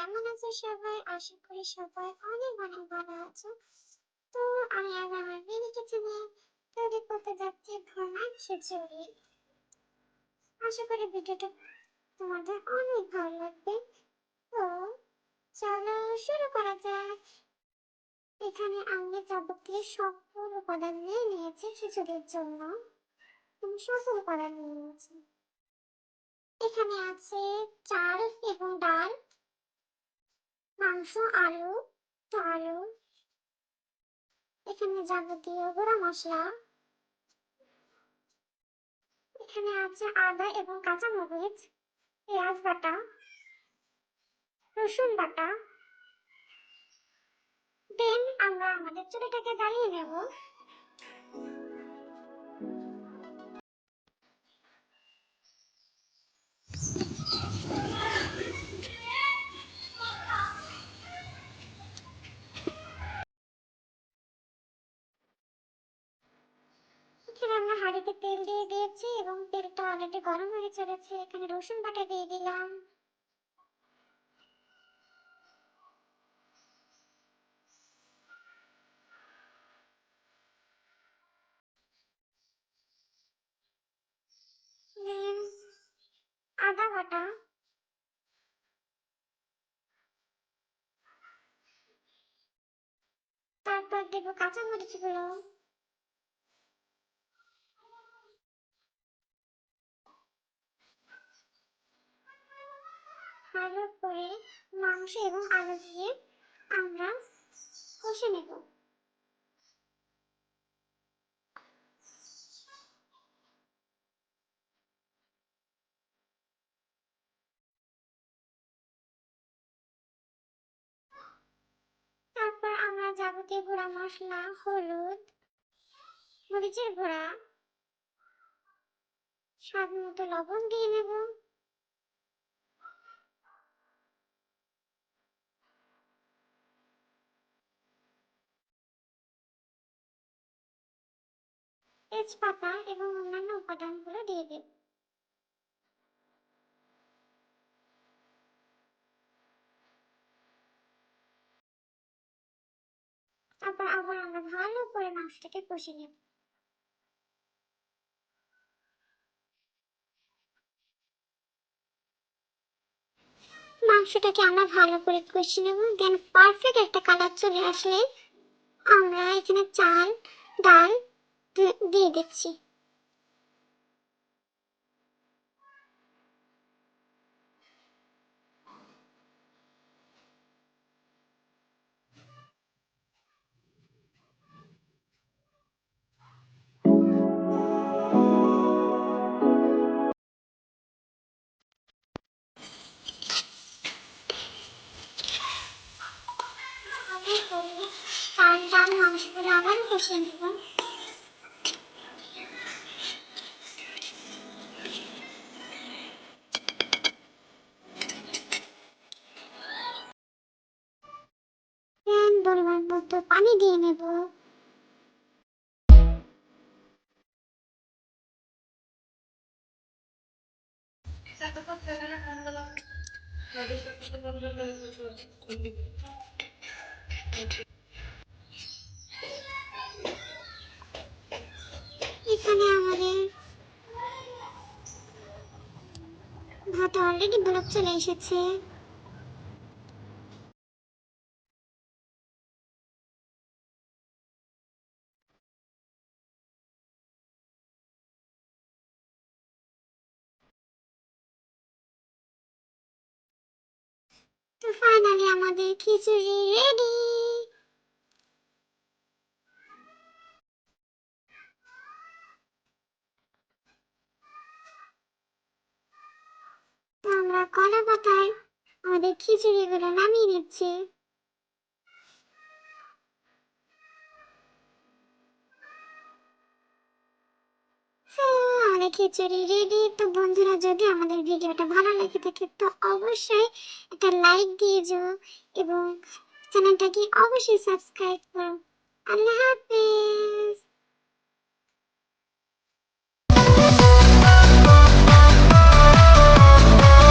কেমন আছো সবাই? আশা করি সবাই অনেক অনেক ভালো আছো। তো আমি আজ আমার মিনি কিচেনে তৈরি করতে যাচ্ছি ভুনা খিচুড়ি। আশা করি ভিডিওটা তোমাদের অনেক ভালো লাগবে। তো চলো শুরু করা যাক। এখানে আমি যাবতীয় সকল উপাদান নিয়ে নিয়েছি খিচুড়ির জন্য। আমি সকল উপাদান নিয়ে নিয়েছি। এখানে আছে চাল এবং ডাল, মাংস, আলু, আলু, এখানে যাবতীয় গুঁড়া মশলা, এখানে আছে আদা এবং কাঁচা মরিচ, পেঁয়াজ বাটা, রসুন বাটা। দেন আমরা আমাদের চুলাটাকে জ্বালিয়ে নেব। এখানে আমরা হাঁড়িতে তেল দিয়ে দিয়েছি এবং তেলটা অলরেডি গরম হয়ে চলেছে। এখানে রসুন বাটা দিয়ে দিলাম। দেন আদা বাটা, তারপর দেব কাঁচা মরিচ গুলো। ভালো করে মাংস এবং আলু দিয়ে আমরা কষে নেব। তারপর আমরা যাবতীয় গুঁড়া মশলা, হলুদ, মরিচের গুঁড়া, স্বাদ মতো লবণ দিয়ে নেব। তেজপাতা এবং অন্যান্য উপাদানগুলো দিয়ে দেব। তারপর আবার আমরা ভালো করে মাংসটাকে কষে নেব। মাংসটাকে আমরা ভালো করে কষে নেব। দেন পারফেক্ট একটা কালার চলে আসলে আমরা এখানে চাল, ডাল দিয়ে দিচ্ছি। চাল, ডাল, মাংসগুলো আবার কষিয়ে নেব। দেন পরিমাণ মতো পানি দিয়ে নেব। এখানে আমাদের ভাত অলরেডি বলক চলে এসেছে। তো ফাইনালি আমাদের খিচুড়ি রেডি। তো আমরা কলা পাতায় আমাদের খিচুড়িগুলো নামিয়ে নিচ্ছি। আমাদের খিচুড়ি রেডি। তো বন্ধুরা, যদি আমাদের ভিডিওটা ভালো লেগে থাকে তো অবশ্যই একটা লাইক দিয়ে যাও এবং চ্যানেলটাকে অবশ্যই সাবস্ক্রাইব করো। আল্লাহ হাফেজ।